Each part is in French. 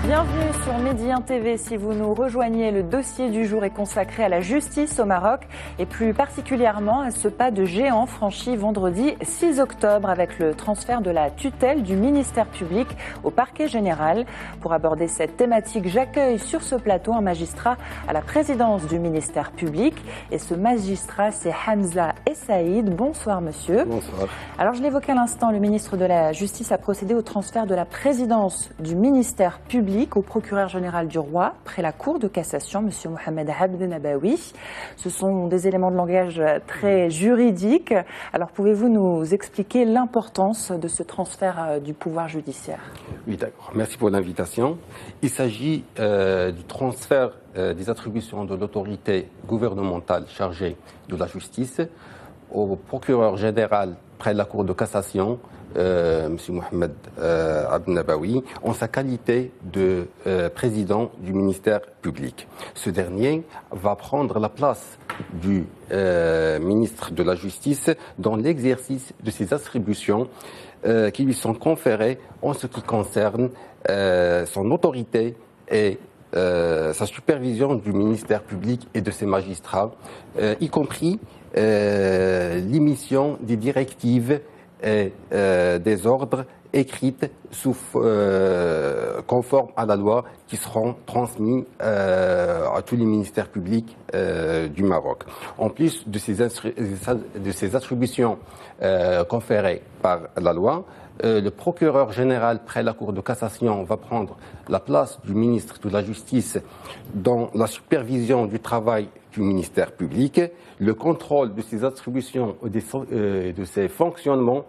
Bienvenue sur Midi 1 TV. Si vous nous rejoignez, le dossier du jour est consacré à la justice au Maroc et plus particulièrement à ce pas de géant franchi vendredi 6 octobre avec le transfert de la tutelle du ministère public au parquet général. Pour aborder cette thématique, j'accueille sur ce plateau un magistrat à la présidence du ministère public et ce magistrat, c'est Hamza Essaïd. Bonsoir monsieur. Bonsoir. Alors je l'évoquais à l'instant, le ministre de la Justice a procédé au transfert de la présidence du ministère public au procureur général du roi, près la Cour de cassation, M. Mohamed Abd Nabawi. Ce sont des éléments de langage très juridiques. Alors pouvez-vous nous expliquer l'importance de ce transfert du pouvoir judiciaire? Oui, d'accord. Merci pour l'invitation. Il s'agit du transfert des attributions de l'autorité gouvernementale chargée de la justice au procureur général près la Cour de cassation, M. Mohamed Abd Nabawi, en sa qualité de président du ministère public. Ce dernier va prendre la place du ministre de la Justice dans l'exercice de ses attributions qui lui sont conférées en ce qui concerne son autorité et sa supervision du ministère public et de ses magistrats, y compris l'émission des directives et des ordres écrites conformes à la loi qui seront transmis à tous les ministères publics du Maroc. En plus de ces attributions conférées par la loi, le procureur général près la Cour de cassation va prendre la place du ministre de la Justice dans la supervision du travail du ministère public, le contrôle de ses attributions et de ses fonctionnements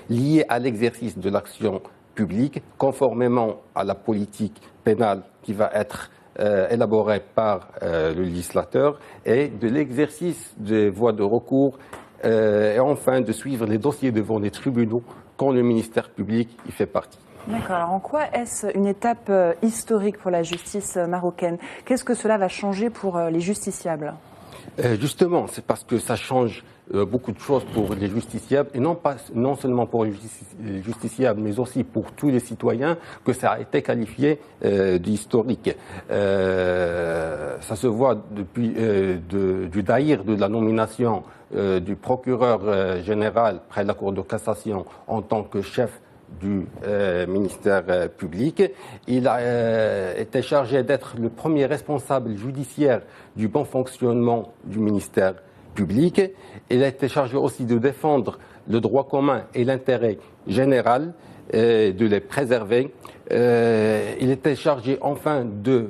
liés à l'exercice de l'action publique, conformément à la politique pénale qui va être élaborée par le législateur, et de l'exercice des voies de recours, et enfin de suivre les dossiers devant les tribunaux quand le ministère public y fait partie. D'accord. Alors en quoi est-ce une étape historique pour la justice marocaine? Qu'est-ce que cela va changer pour les justiciables? Justement, c'est parce que ça change beaucoup de choses pour les justiciables, et non seulement pour les justiciables, mais aussi pour tous les citoyens, que ça a été qualifié d'historique. Ça se voit depuis du daïr de la nomination du procureur général près la Cour de cassation en tant que chef du ministère public. Il a été chargé d'être le premier responsable judiciaire du bon fonctionnement du ministère public. Il a été chargé aussi de défendre le droit commun et l'intérêt général, de les préserver. Il était chargé enfin de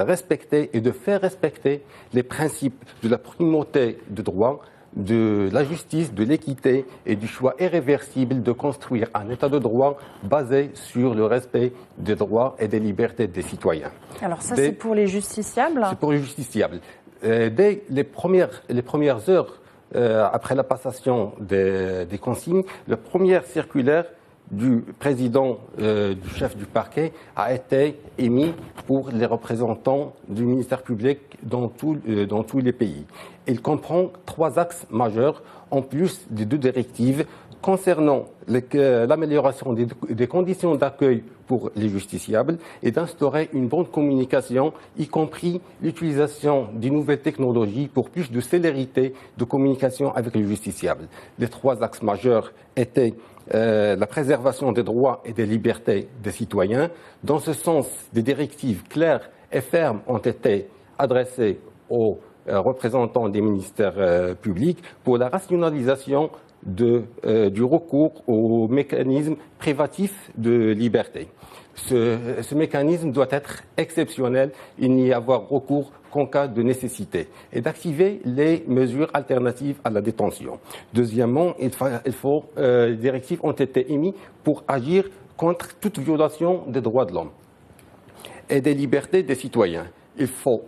respecter et de faire respecter les principes de la primauté de droit, de la justice, de l'équité et du choix irréversible de construire un état de droit basé sur le respect des droits et des libertés des citoyens. Alors ça, c'est pour les justiciables? C'est pour les justiciables. Dès les premières heures après la passation des consignes, la première circulaire du président, du chef du parquet, a été émis pour les représentants du ministère public dans tous les pays. Il comprend 3 axes majeurs, en plus des 2 directives concernant l'amélioration des conditions d'accueil pour les justiciables et d'instaurer une bonne communication, y compris l'utilisation des nouvelles technologies pour plus de célérité de communication avec les justiciables. Les 3 axes majeurs étaient la préservation des droits et des libertés des citoyens. Dans ce sens, des directives claires et fermes ont été adressées aux représentants des ministères publics pour la rationalisation du recours au mécanisme privatif de liberté. Ce mécanisme doit être exceptionnel, il n'y avoir recours qu'en cas de nécessité, et d'activer les mesures alternatives à la détention. Deuxièmement, les directives ont été émises pour agir contre toute violation des droits de l'homme et des libertés des citoyens. Il faut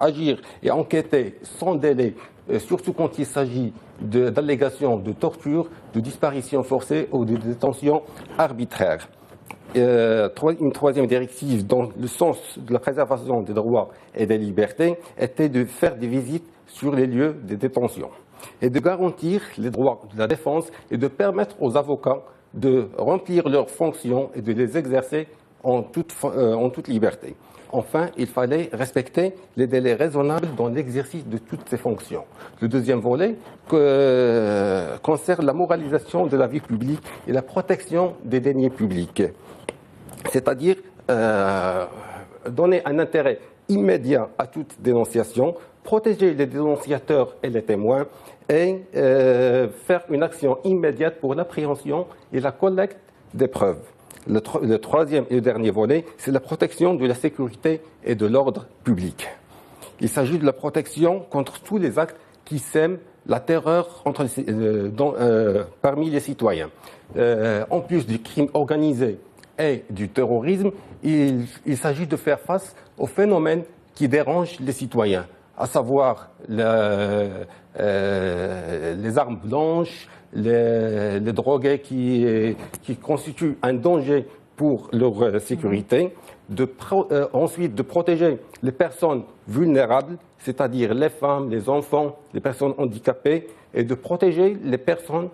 agir et enquêter sans délai, surtout quand il s'agit d'allégations de torture, de disparition forcée ou de détention arbitraire. Une troisième directive dans le sens de la préservation des droits et des libertés était de faire des visites sur les lieux de détention et de garantir les droits de la défense et de permettre aux avocats de remplir leurs fonctions et de les exercer en toute liberté. Enfin, il fallait respecter les délais raisonnables dans l'exercice de toutes ces fonctions. Le deuxième volet concerne la moralisation de la vie publique et la protection des deniers publics, c'est-à-dire donner un intérêt immédiat à toute dénonciation, protéger les dénonciateurs et les témoins et faire une action immédiate pour l'appréhension et la collecte des preuves. Le troisième et le dernier volet, c'est la protection de la sécurité et de l'ordre public. Il s'agit de la protection contre tous les actes qui sèment la terreur parmi les citoyens. En plus du crime organisé et du terrorisme, il s'agit de faire face aux phénomènes qui dérangent les citoyens, à savoir les armes blanches, les drogués qui constituent un danger pour leur sécurité, ensuite de protéger les personnes vulnérables, c'est-à-dire les femmes, les enfants, les personnes handicapées, et de protéger les personnes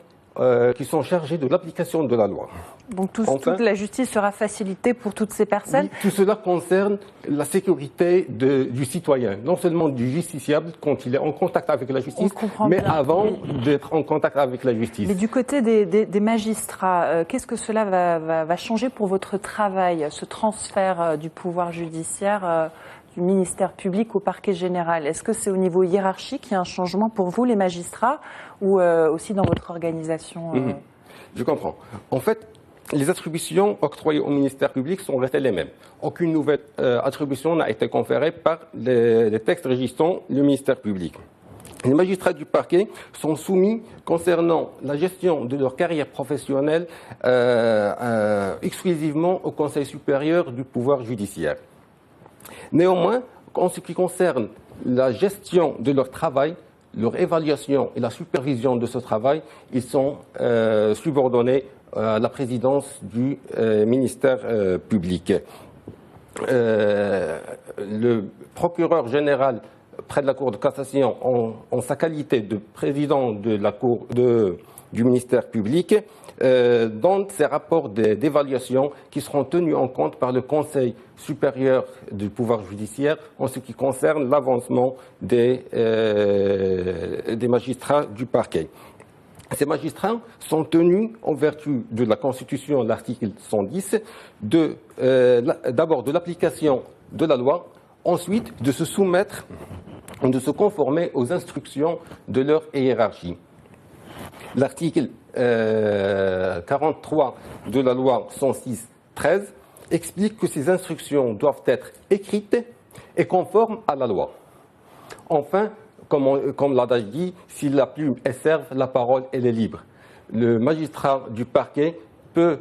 qui sont chargées de l'application de la loi. Donc toute la justice sera facilitée pour toutes ces personnes. Oui, tout cela concerne la sécurité du citoyen, non seulement du justiciable quand il est en contact avec la justice, mais avant d'être en contact avec la justice. Mais du côté des magistrats, qu'est-ce que cela va changer pour votre travail, ce transfert du pouvoir judiciaire du ministère public au parquet général? Est-ce que c'est au niveau hiérarchique qu'il y a un changement pour vous, les magistrats, ou aussi dans votre organisation Je comprends. En fait, les attributions octroyées au ministère public sont restées les mêmes. Aucune nouvelle attribution n'a été conférée par les textes régissant le ministère public. Les magistrats du parquet sont soumis concernant la gestion de leur carrière professionnelle exclusivement au Conseil supérieur du pouvoir judiciaire. Néanmoins, en ce qui concerne la gestion de leur travail, leur évaluation et la supervision de ce travail, ils sont subordonnés à la présidence du ministère public. Le procureur général près de la Cour de cassation, en sa qualité de président de la Cour du ministère public, donne ses rapports d'évaluation qui seront tenus en compte par le Conseil supérieur du pouvoir judiciaire en ce qui concerne l'avancement des magistrats du parquet. Ces magistrats sont tenus, en vertu de la Constitution, l'article 110, d'abord de l'application de la loi, ensuite de se soumettre, de se conformer aux instructions de leur hiérarchie. L'article 43 de la loi 106-13 explique que ces instructions doivent être écrites et conformes à la loi. Enfin, comme l'adage dit, si la plume est serve, la parole elle est libre. Le magistrat du parquet peut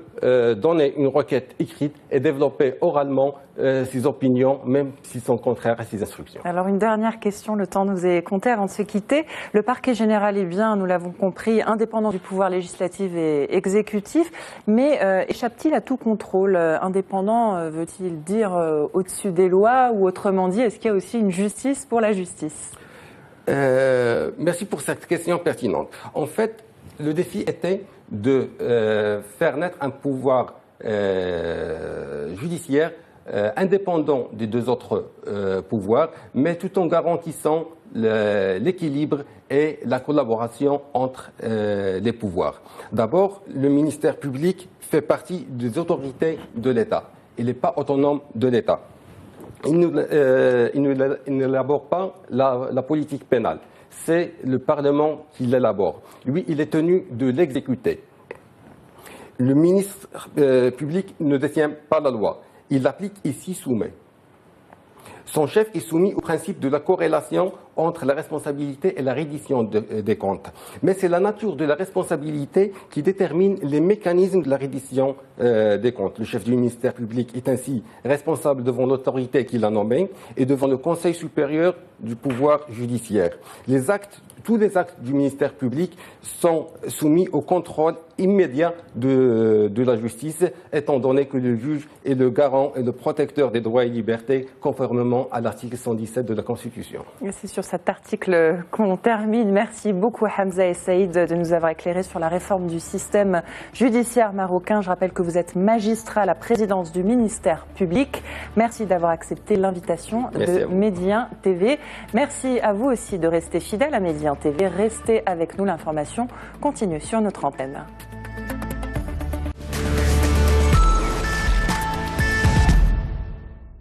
donner une requête écrite et développer oralement ses opinions, même s'ils sont contraires à ses instructions. Alors une dernière question, le temps nous est compté avant de se quitter. Le parquet général est bien, nous l'avons compris, indépendant du pouvoir législatif et exécutif, mais échappe-t-il à tout contrôle? Indépendant veut-il dire au-dessus des lois, ou autrement dit, est-ce qu'il y a aussi une justice pour la justice? Merci pour cette question pertinente. En fait, le défi était de faire naître un pouvoir judiciaire indépendant des deux autres pouvoirs, mais tout en garantissant l'équilibre et la collaboration entre les pouvoirs. D'abord, le ministère public fait partie des autorités de l'État. Il n'est pas autonome de l'État. Il n'élabore pas la politique pénale. C'est le Parlement qui l'élabore. Lui, il est tenu de l'exécuter. Le ministre public ne détient pas la loi. Il l'applique et s'y soumet. Son chef est soumis au principe de la corrélation entre la responsabilité et la reddition des comptes. Mais c'est la nature de la responsabilité qui détermine les mécanismes de la reddition des comptes. Le chef du ministère public est ainsi responsable devant l'autorité qui l'a nommé et devant le Conseil supérieur du pouvoir judiciaire. Tous les actes du ministère public sont soumis au contrôle immédiat de la justice, étant donné que le juge est le garant et le protecteur des droits et libertés, conformément conformément à l'article 117 de la Constitution. C'est sur cet article qu'on termine. Merci beaucoup Hamza et Saïd de nous avoir éclairé sur la réforme du système judiciaire marocain. Je rappelle que vous êtes magistrat à la présidence du ministère public. Merci d'avoir accepté l'invitation de Médien TV. Merci à vous aussi de rester fidèle à Médien TV. Restez avec nous, l'information continue sur notre antenne.